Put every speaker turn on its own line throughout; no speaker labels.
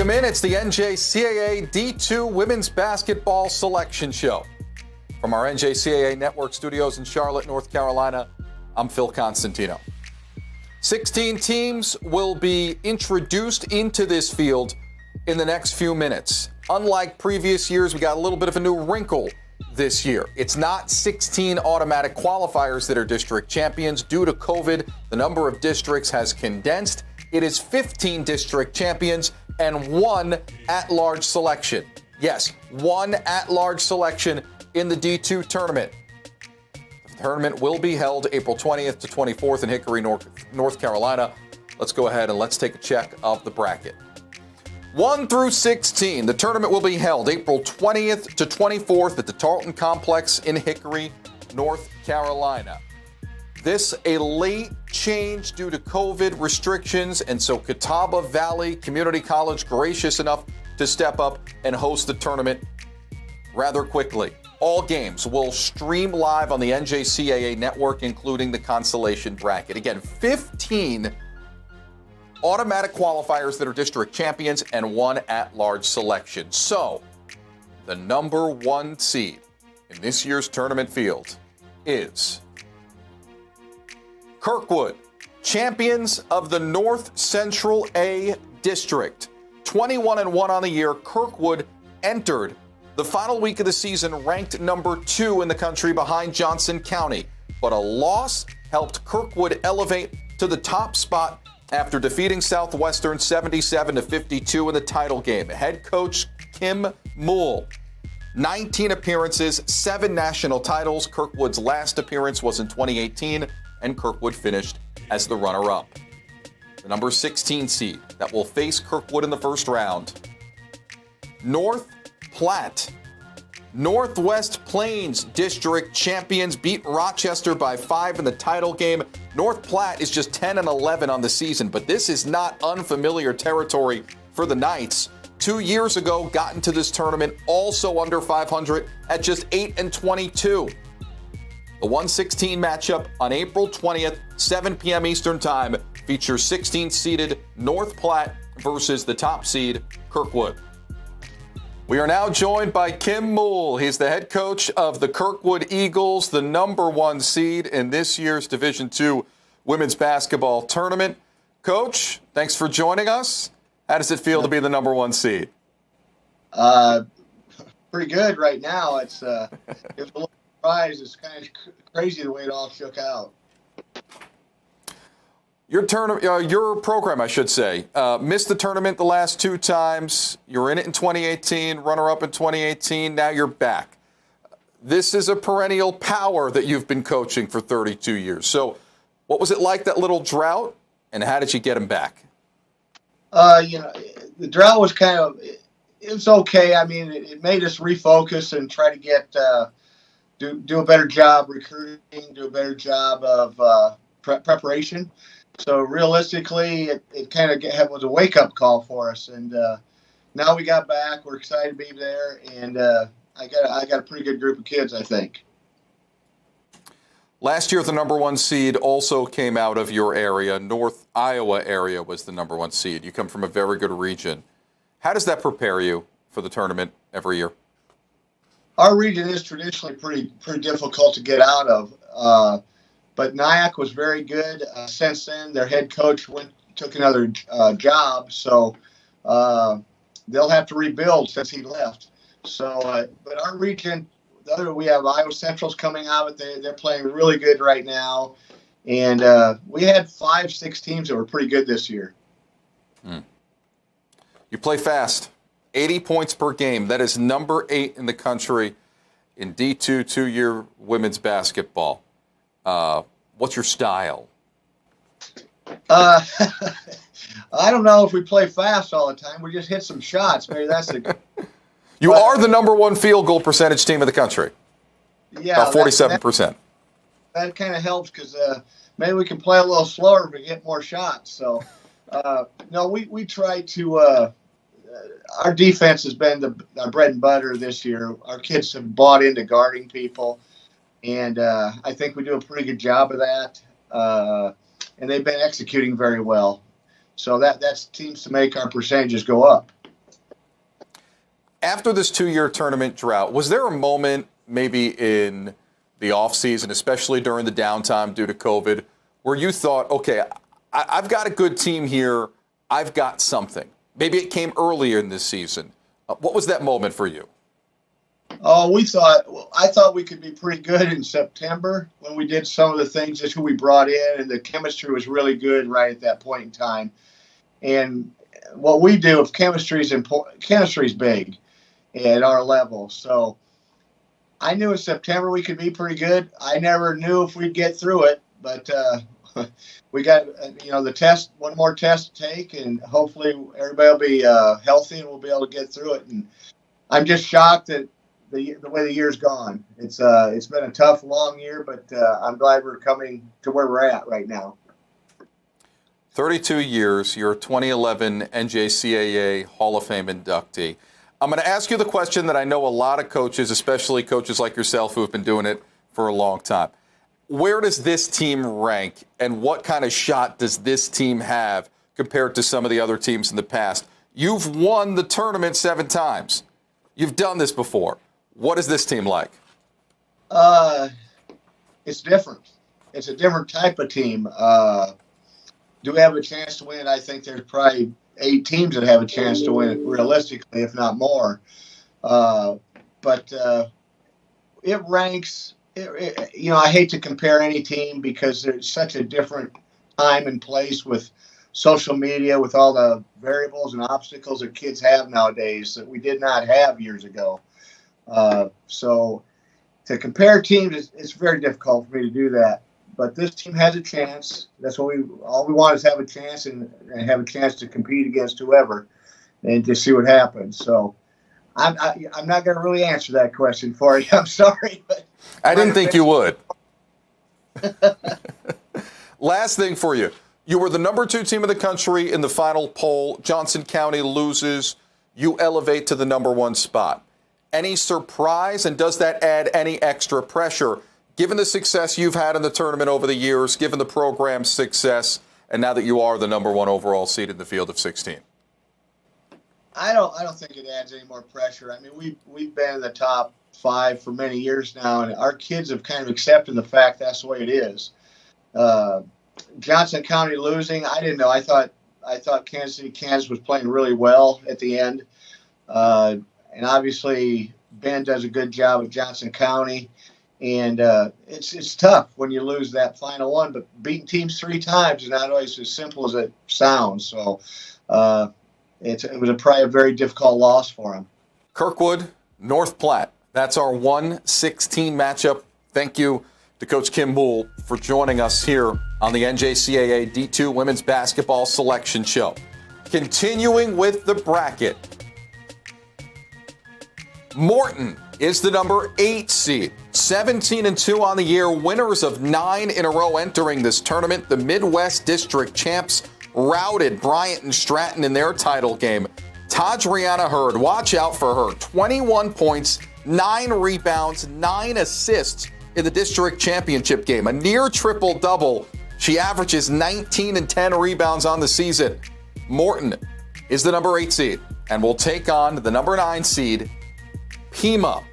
Welcome in. It's the NJCAA D2 Women's Basketball Selection Show. From our NJCAA Network studios in Charlotte, North Carolina, I'm Phil Constantino. 16 teams will be introduced into this field in the next few minutes. Unlike previous years, we got a little bit of a new wrinkle this year. It's not 16 automatic qualifiers that are district champions. Due to COVID, the number of districts has condensed. It is 15 district champions and one at-large selection. Yes, one at-large selection in the D2 tournament. The tournament will be held April 20th to 24th in Hickory, North Carolina. Let's go ahead and let's take a check of the bracket. 1 through 16, the tournament will be held April 20th to 24th at the Tarlton Complex in Hickory, North Carolina. This a late change due to COVID restrictions, and so Catawba Valley Community College gracious enough to step up and host the tournament rather quickly. All games will stream live on the NJCAA network, including the consolation bracket. Again, 15 automatic qualifiers that are district champions and one at-large selection. So, the number one seed in this year's tournament field is Kirkwood, champions of the North Central A District. 21-1 on the year, Kirkwood entered the final week of the season ranked number 2 in the country behind Johnson County. But a loss helped Kirkwood elevate to the top spot after defeating Southwestern 77-52 in the title game. Head coach Kim Moole, 19 appearances, 7 national titles. Kirkwood's last appearance was in 2018, and Kirkwood finished as the runner-up. The number 16 seed that will face Kirkwood in the first round. North Platte. Northwest Plains District champions beat Rochester by 5 in the title game. North Platte is just 10-11 on the season, but this is not unfamiliar territory for the Knights. 2 years ago, got into this tournament also under 500 at just 8-22. The 1-16 matchup on April 20th, 7 p.m. Eastern Time, features 16th-seeded North Platte versus the top seed, Kirkwood. We are now joined by Kim Moole. He's the head coach of the Kirkwood Eagles, the number 1 seed in this year's Division II women's basketball tournament. Coach, thanks for joining us. How does it feel to be the number 1 seed?
Pretty good right now. It's a little surprise. It's kind of crazy the way it all shook out.
Your program, I should say, missed the tournament the last 2 times. You were in it in 2018, runner-up in 2018. Now you're back. This is a perennial power that you've been coaching for 32 years. So what was it like, that little drought, and how did you get him back?
The drought was it's okay. I mean, it made us refocus and try to get do a better job recruiting, do a better job of preparation. So realistically, it kind of was a wake-up call for us. And now we got back. We're excited to be there, and I got a pretty good group of kids, I think.
Last year, the number 1 seed also came out of your area. North Iowa area was the number 1 seed. You come from a very good region. How does that prepare you for the tournament every year?
Our region is traditionally pretty difficult to get out of. But Nyack was very good. Since then, their head coach took another job, so they'll have to rebuild since he left. So, but our region, we have Iowa Central's coming out of it. They're playing really good right now, and we had 5-6 teams that were pretty good this year.
You play fast, 80 points per game. That is number 8 in the country in D2 2-year women's basketball. What's your style?
I don't know if we play fast all the time. We just hit some shots. Maybe that's the.
You are the number 1 field goal percentage team in the country.
Yeah,
about 47%.
That kind of helps because maybe we can play a little slower if we get more shots. So, no, we try to. Our defense has been our bread and butter this year. Our kids have bought into guarding people. And I think we do a pretty good job of that. And they've been executing very well. So that seems to make our percentages go up.
After this 2-year tournament drought, was there a moment maybe in the offseason, especially during the downtime due to COVID, where you thought, okay, I've got a good team here, I've got something? Maybe it came earlier in this season. What was that moment for you?
Oh, I thought we could be pretty good in September when we did some of the things, just who we brought in, and the chemistry was really good right at that point in time. And what we do, if chemistry is big at our level. So I knew in September we could be pretty good. I never knew if we'd get through it, but we got, the test, one more test to take, and hopefully everybody will be healthy and we'll be able to get through it. And I'm just shocked that the way the year's gone. It's been a tough, long year, but I'm glad we're coming to where we're at right now.
32 years, you're a 2011 NJCAA Hall of Fame inductee. I'm going to ask you the question that I know a lot of coaches, especially coaches like yourself who have been doing it for a long time. Where does this team rank, and what kind of shot does this team have compared to some of the other teams in the past? You've won the tournament 7 times. You've done this before. What is this team like?
It's different. It's a different type of team. Do we have a chance to win? I think there's probably 8 teams that have a chance to win it realistically, if not more. But it ranks. I hate to compare any team because there's such a different time and place with social media, with all the variables and obstacles that kids have nowadays that we did not have years ago. So to compare teams, it's very difficult for me to do that. But this team has a chance. That's what all we want is have a chance and have a chance to compete against whoever and to see what happens. So I'm not going to really answer that question for you. I'm sorry. But
I didn't think you would. Last thing for you. You were the number 2 team in the country in the final poll. Johnson County loses. You elevate to the number 1 spot. Any surprise, and does that add any extra pressure, given the success you've had in the tournament over the years, given the program's success, and now that you are the number 1 overall seed in the field of 16?
I don't think it adds any more pressure. I mean, we've been in the top 5 for many years now, and our kids have kind of accepted the fact that's the way it is. Johnson County losing, I didn't know. I thought Kansas City, Kansas was playing really well at the end, and obviously Ben does a good job at Johnson County. And it's tough when you lose that final one, but beating teams 3 times is not always as simple as it sounds. So it was probably a very difficult loss for him.
Kirkwood, North Platte. That's our 1-16 matchup. Thank you to Coach Kim Moole for joining us here on the NJCAA D2 Women's Basketball Selection Show. Continuing with the bracket, Morton is the number 8 seed, 17-2 on the year, winners of 9 in a row entering this tournament. The Midwest District champs routed Bryant and Stratton in their title game. Tadriana Hurd, watch out for her. 21 points, 9 rebounds, 9 assists in the district championship game. A near triple-double. She averages 19 and 10 rebounds on the season. Morton is the number 8 seed and will take on the number 9 seed, PIMA.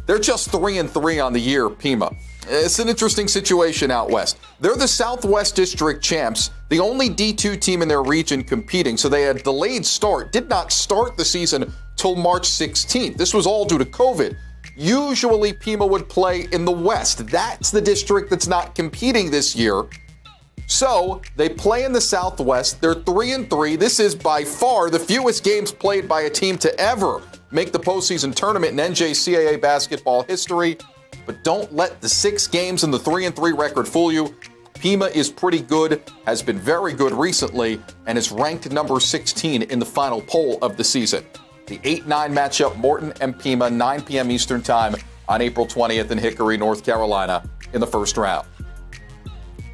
They're just 3-3 on the year, PIMA. It's an interesting situation out west. They're the Southwest District champs, the only D2 team in their region competing, so they had delayed start, did not start the season till March 16th. This was all due to COVID. Usually PIMA would play in the West. That's the district that's not competing this year. So they play in the Southwest. They're 3-3. This is by far the fewest games played by a team to ever make the postseason tournament in NJCAA basketball history. But don't let the 6 games and the 3-3 record fool you. PIMA is pretty good, has been very good recently, and is ranked number 16 in the final poll of the season. The 8-9 matchup, Morton and PIMA, 9 p.m. Eastern Time on April 20th in Hickory, North Carolina, in the first round.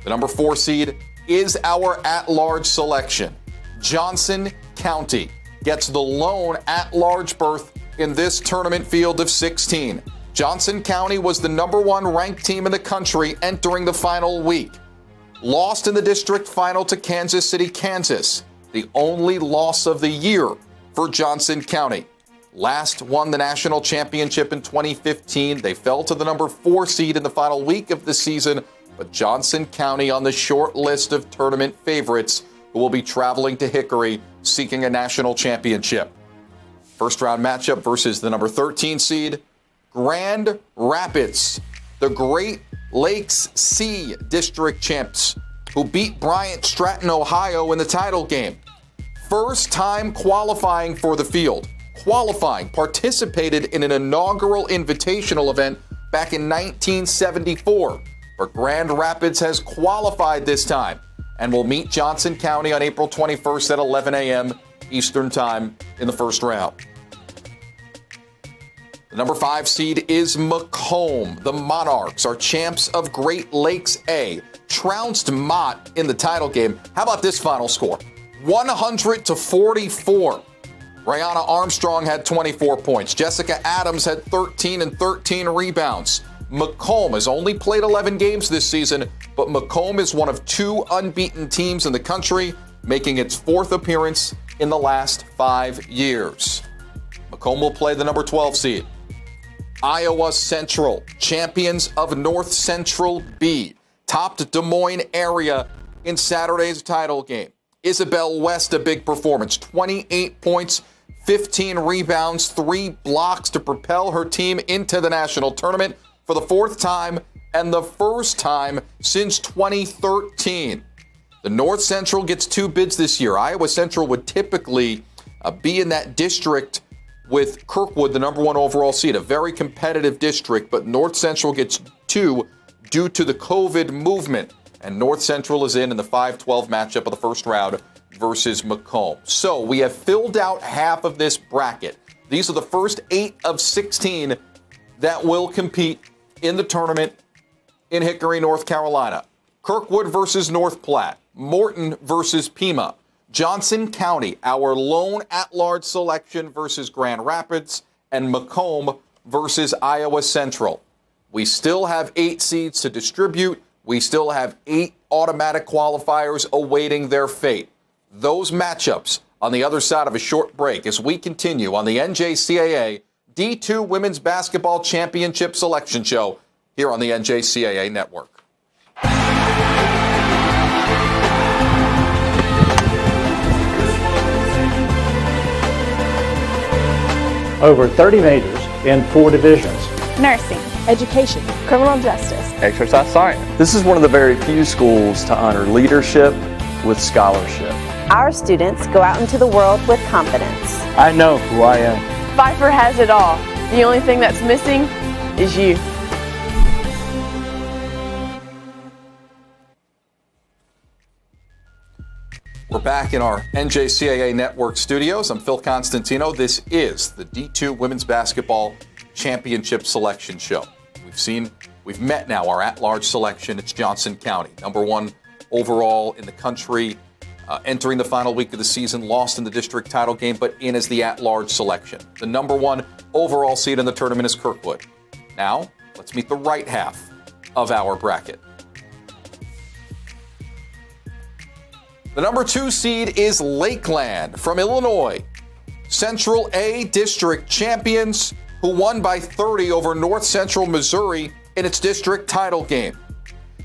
The number 4 seed is our at-large selection. Johnson County gets the lone at-large berth in this tournament field of 16. Johnson County was the number 1 ranked team in the country entering the final week. Lost in the district final to Kansas City, Kansas. The only loss of the year for Johnson County. Last won the national championship in 2015. They fell to the number 4 seed in the final week of the season, but Johnson County on the short list of tournament favorites who will be traveling to Hickory seeking a national championship. First round matchup versus the number 13 seed, Grand Rapids, the Great Lakes C District champs who beat Bryant Stratton, Ohio in the title game. First time qualifying for the field. Qualifying, participated in an inaugural invitational event back in 1974. But Grand Rapids has qualified this time and will meet Johnson County on April 21st at 11 a.m. Eastern Time in the first round. The number 5 seed is Macomb. The Monarchs are champs of Great Lakes A. Trounced Mott in the title game. How about this final score? 100-44. Rihanna Armstrong had 24 points. Jessica Adams had 13 and 13 rebounds. Macomb has only played 11 games this season, but Macomb is one of 2 unbeaten teams in the country, making its 4th appearance in the last 5 years. Macomb will play the number 12 seed. Iowa Central, champions of North Central B, topped Des Moines area in Saturday's title game. Isabel West, a big performance, 28 points, 15 rebounds, 3 blocks to propel her team into the national tournament for the 4th time and the first time since 2013. The North Central gets 2 bids this year. Iowa Central would typically be in that district with Kirkwood, the number 1 overall seed, a very competitive district, but North Central gets 2 due to the COVID movement. And North Central is in the 5-12 matchup of the first round versus Macomb. So we have filled out half of this bracket. These are the first 8 of 16 that will compete in the tournament in Hickory, North Carolina. Kirkwood versus North Platte. Morton versus PIMA. Johnson County, our lone at-large selection versus Grand Rapids, and Macomb versus Iowa Central. We still have 8 seeds to distribute. We still have 8 automatic qualifiers awaiting their fate. Those matchups on the other side of a short break as we continue on the NJCAA D2 Women's Basketball Championship Selection Show here on the NJCAA Network.
Over 30 majors in 4 divisions.
Nursing, education, criminal justice,
exercise science.
This is one of the very few schools to honor leadership with scholarship.
Our students go out into the world with confidence.
I know who I am.
Pfeiffer has it all. The only thing that's missing is you.
We're back in our NJCAA Network studios. I'm Phil Constantino. This is the D2 Women's Basketball Championship Selection Show. We've met now our at-large selection. It's Johnson County, number 1 overall in the country, entering the final week of the season, lost in the district title game, but in as the at-large selection. The number 1 overall seed in the tournament is Kirkwood. Now, let's meet the right half of our bracket. The number 2 seed is Lakeland from Illinois. Central A District champions who won by 30 over North Central Missouri in its district title game.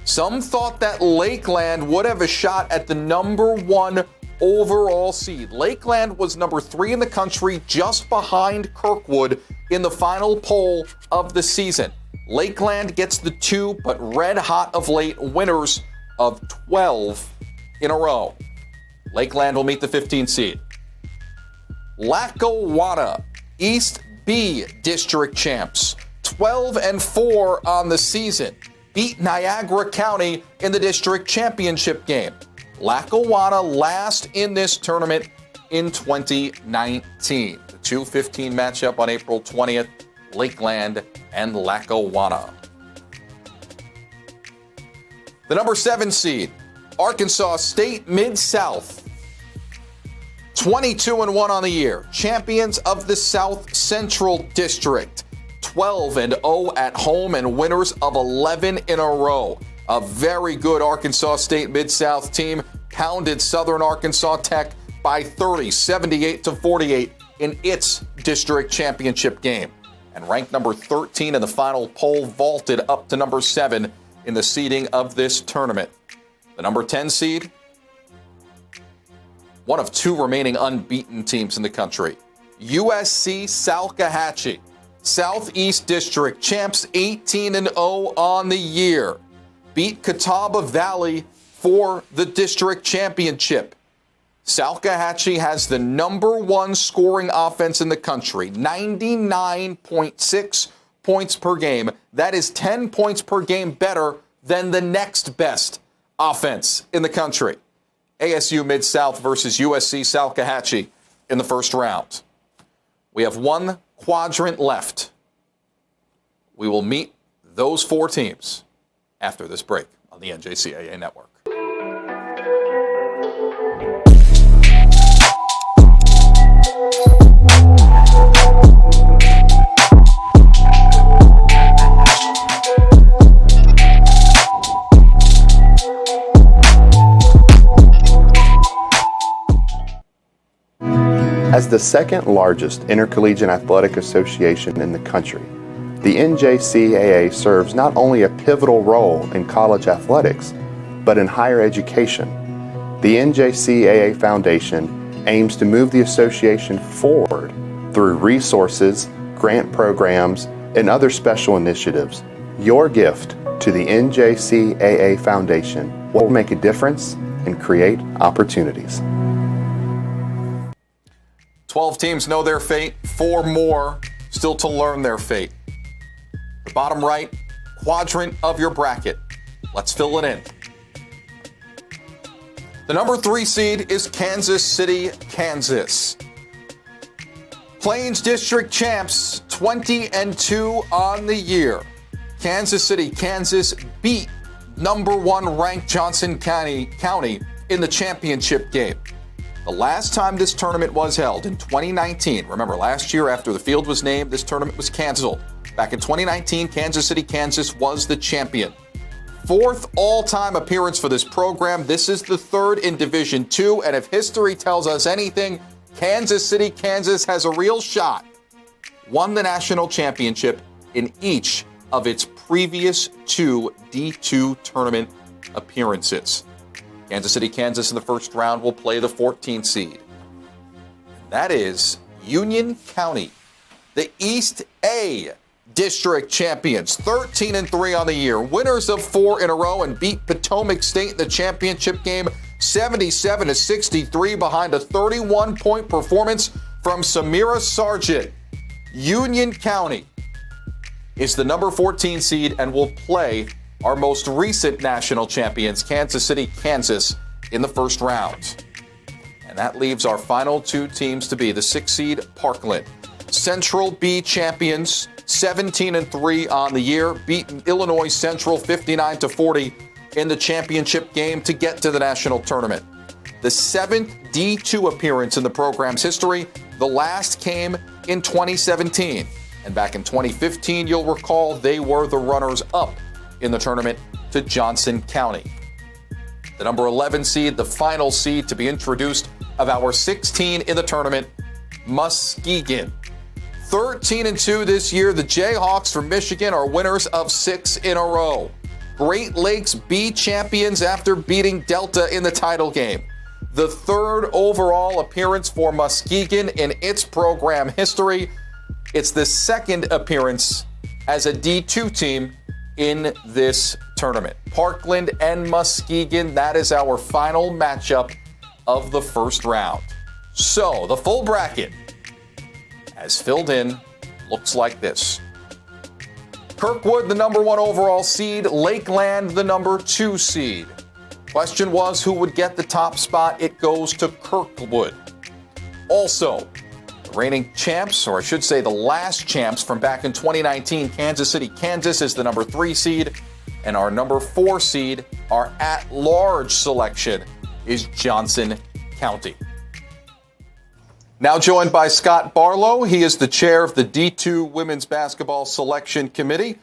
Some thought that Lakeland would have a shot at the number 1 overall seed. Lakeland was number 3 in the country, just behind Kirkwood in the final poll of the season. Lakeland gets the 2, but red hot of late, winners of 12 in a row. Lakeland will meet the 15 seed. Lackawanna, East B District champs, 12-4 on the season, beat Niagara County in the district championship game. Lackawanna last in this tournament in 2019. The 2-15 matchup on April 20th, Lakeland and Lackawanna. The number 7 seed, Arkansas State Mid-South, 22-1 on the year, champions of the South Central District, 12-0 at home and winners of 11 in a row. A very good Arkansas State Mid-South team pounded Southern Arkansas Tech by 30, 78-48 in its district championship game. And ranked number 13 in the final poll, vaulted up to number 7 in the seeding of this tournament. The number 10 seed, one of 2 remaining unbeaten teams in the country. USC SALKEHATCHIE, Southeast District champs, 18-0 on the year. Beat Catawba Valley for the district championship. SALKEHATCHIE has the number 1 scoring offense in the country, 99.6 points per game. That is 10 points per game better than the next best offense in the country. ASU Mid-South versus USC SALKEHATCHIE in the first round. We have 1 quadrant left. We will meet those 4 teams after this break on the NJCAA Network.
As the second largest intercollegiate athletic association in the country, the NJCAA serves not only a pivotal role in college athletics, but in higher education. The NJCAA Foundation aims to move the association forward through resources, grant programs, and other special initiatives. Your gift to the NJCAA Foundation will make a difference and create opportunities.
12 teams know their fate, 4 more still to learn their fate. The bottom right quadrant of your bracket. Let's fill it in. The number 3 seed is Kansas City, Kansas. Plains District champs, 20-2 on the year. Kansas City, Kansas beat number 1 ranked Johnson County in the championship game. The last time this tournament was held in 2019, remember last year after the field was named, this tournament was canceled. Back in 2019, Kansas City, Kansas was the champion. 4th all-time appearance for this program. This is the 3rd in Division II, and if history tells us anything, Kansas City, Kansas has a real shot. Won the national championship in each of its previous 2 D2 tournament appearances. Kansas City, Kansas in the first round will play the 14th seed. That is Union County, the East A District champions, 13-3 on the year, winners of 4 in a row, and beat Potomac State in the championship game 77-63 behind a 31-point performance from Samira Sargent. Union County is the number 14 seed and will play our most recent national champions, Kansas City, Kansas, in the first round. And that leaves our final 2 teams to be the 6th seed, Parkland. Central B champions, 17-3 on the year, beaten Illinois Central 59-40 in the championship game to get to the national tournament. The 7th D2 appearance in the program's history, the last came in 2017. And back in 2015, you'll recall they were the runners-up in the tournament to Johnson County. The number 11 seed, the final seed to be introduced of our 16 in the tournament, Muskegon. 13-2 this year, the Jayhawks from Michigan are winners of 6 in a row. Great Lakes B champions after beating Delta in the title game. The 3rd overall appearance for Muskegon in its program history. It's the 2nd appearance as a D2 team in this tournament. Parkland and Muskegon, that is our final matchup of the first round. So, the full bracket, as filled in, looks like this. Kirkwood, the number 1 overall seed. Lakeland, the number 2 seed. Question was who would get the top spot. It goes to Kirkwood. Also, the reigning champs, or I should say the last champs from back in 2019, Kansas City, Kansas is the number 3 seed. And our number 4 seed, our at-large selection, is Johnson County. Now joined by Scott Barlow. He is the chair of the D2 Women's Basketball Selection Committee.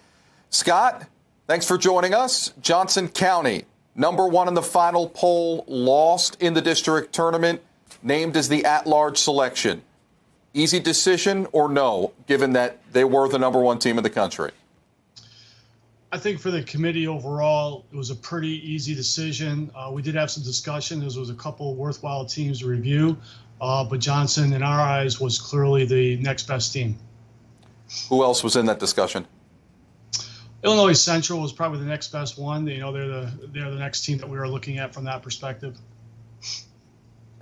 Scott, thanks for joining us. Johnson County, number 1 in the final poll, lost in the district tournament, named as the at-large selection. Easy decision or no, given that they were the number one team in the country?
I think for the committee overall, it was a pretty easy decision. We did have some discussion. There was a couple worthwhile teams to review, but Johnson, in our eyes, was clearly the next best team.
Who else was in that discussion?
Illinois Central was probably the next best one. You know, they're the next team that we were looking at from that perspective.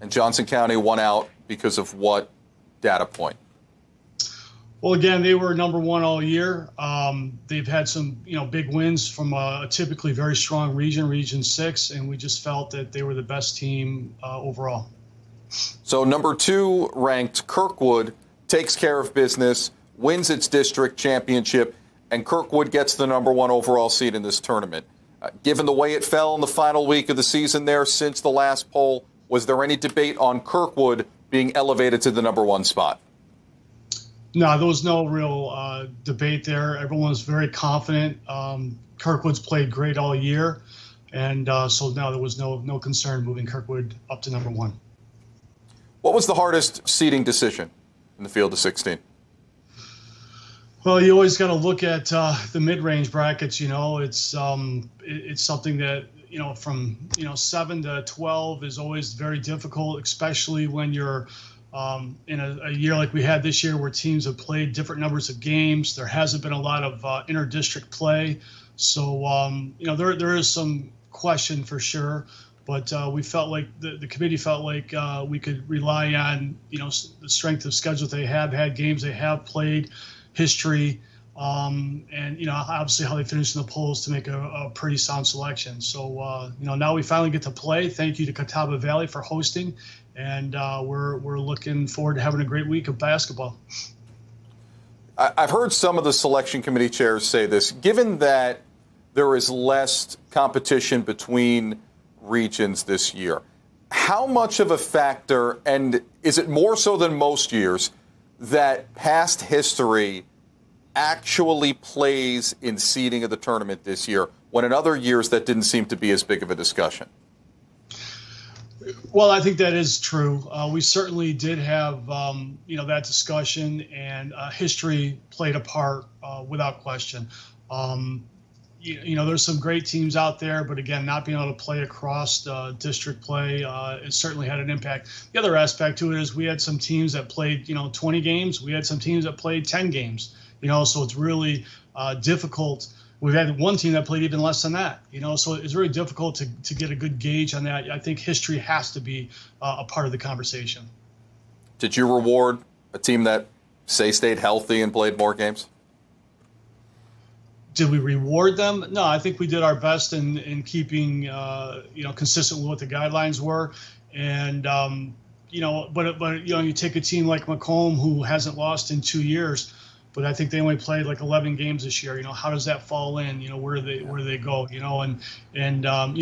And Johnson County won out because of what data point?
Well, again, they were number one all year. They've had some, big wins from a typically very strong region, Region 6, and we just felt that they were the best team overall.
So number 2 ranked Kirkwood takes care of business, wins its district championship, and Kirkwood gets the number 1 overall seed in this tournament. Given the way it fell in the final week of the season there since the last poll, was there any debate on Kirkwood being elevated to the number 1 spot?
No, there was no real debate there. Everyone was very confident. Kirkwood's played great all year, and so now there was no concern moving Kirkwood up to number 1.
What was the hardest seeding decision in the field of 16?
Well, you always got to look at the mid-range brackets. It's something that from 7 to 12 is always very difficult, especially when you're in a year like we had this year where teams have played different numbers of games. There hasn't been a lot of inter-district play. So, there is some question for sure. But we felt like the committee felt like we could rely on, the strength of schedule they have had, games they have played, history, and, obviously how they finished in the polls to make a pretty sound selection. So, now we finally get to play. Thank you to Catawba Valley for hosting. And we're looking forward to having a great week of basketball.
I've heard some of the selection committee chairs say this. Given that there is less competition between regions this year, how much of a factor, and is it more so than most years, that past history actually plays in seeding of the tournament this year, when in other years that didn't seem to be as big of a discussion?
Well, I think that is true. We certainly did have, that discussion, and history played a part without question. There's some great teams out there, but again, not being able to play across district play, it certainly had an impact. The other aspect to it is we had some teams that played, 20 games. We had some teams that played 10 games, so it's really difficult. We've had one team that played even less than that, so it's really difficult to get a good gauge on that. I think history has to be a part of the conversation.
Did you reward a team that, say, stayed healthy and played more games?
Did we reward them? No, I think we did our best in keeping, consistent with what the guidelines were. And, but you take a team like Macomb, who hasn't lost in 2 years, but I think they only played like 11 games this year. How does that fall in? Where do they go? And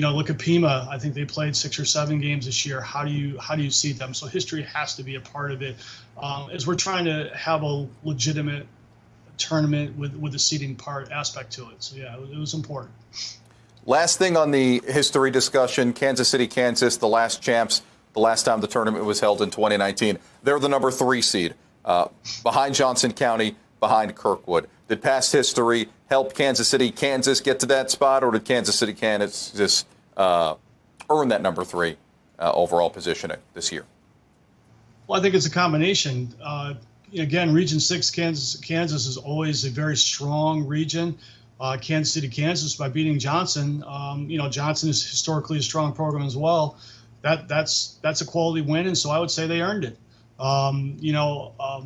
look at PIMA. I think they played 6 or 7 games this year. How do you see them? So history has to be a part of it, as we're trying to have a legitimate tournament with the seeding part aspect to it. So yeah, it was important.
Last thing on the history discussion: Kansas City, Kansas, the last champs. The last time the tournament was held in 2019, they're the number 3 seed, behind Johnson County, behind Kirkwood. Did past history help Kansas City, Kansas get to that spot, or did Kansas City, Kansas earn that number 3 overall position this year?
Well, I think it's a combination. Again, Region 6, Kansas is always a very strong region. Kansas City, Kansas, by beating Johnson, Johnson is historically a strong program as well. That's a quality win, and so I would say they earned it.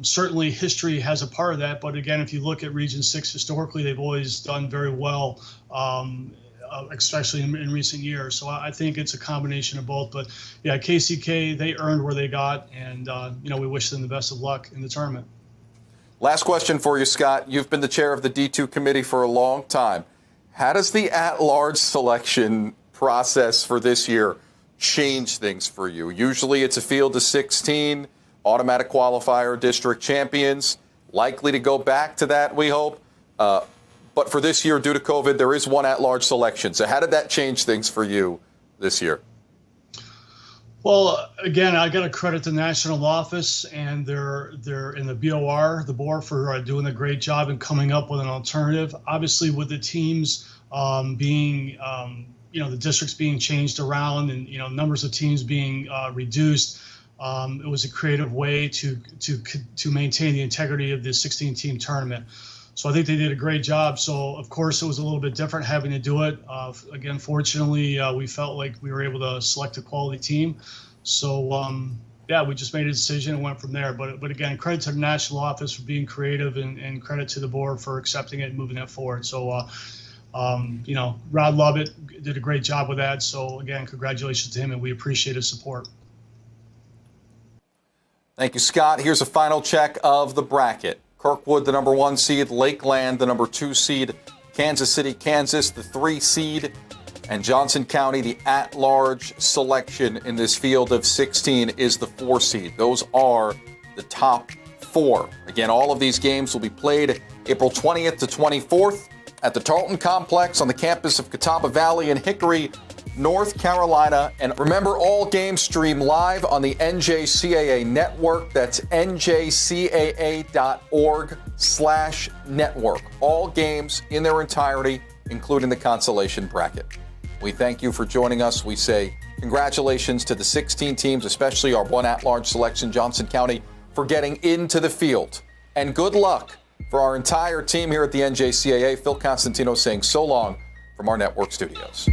Certainly history has a part of that, but again, if you look at Region 6 historically, they've always done very well, especially in recent years. So I think it's a combination of both. But yeah, KCK, they earned where they got, and we wish them the best of luck in the tournament.
Last question for you, Scott. You've been the chair of the D2 committee for a long time. How does the at-large selection process for this year change things for you? Usually it's a field of 16, automatic qualifier, district champions, likely to go back to that, we hope. But for this year, due to COVID, there is one at-large selection. So how did that change things for you this year?
Well, again, I got to credit the national office and they're in the BOR, the board, for doing a great job in coming up with an alternative. Obviously, with the teams being, the districts being changed around and numbers of teams being reduced, it was a creative way to maintain the integrity of the 16-team tournament. So I think they did a great job. So, of course, it was a little bit different having to do it. Again, fortunately, we felt like we were able to select a quality team. So, we just made a decision and went from there. But again, credit to the national office for being creative and credit to the board for accepting it and moving it forward. So, Rod Lovett did a great job with that. So, again, congratulations to him, and we appreciate his support.
Thank you, Scott. Here's a final check of the bracket. Kirkwood, the number 1 seed, Lakeland, the number 2 seed, Kansas City, Kansas, the 3 seed, and Johnson County, the at-large selection in this field of 16 is the 4 seed. Those are the top 4. Again, all of these games will be played April 20th to 24th at the Tarlton Complex on the campus of Catawba Valley in Hickory, North Carolina. And remember, all games stream live on the NJCAA network. That's njcaa.org/network. All games in their entirety, including the consolation bracket. We thank you for joining us. We say congratulations to the 16 teams, especially our one at-large selection, Johnson County, for getting into the field. And good luck for our entire team here at the NJCAA. Phil Constantino saying so long from our network studios.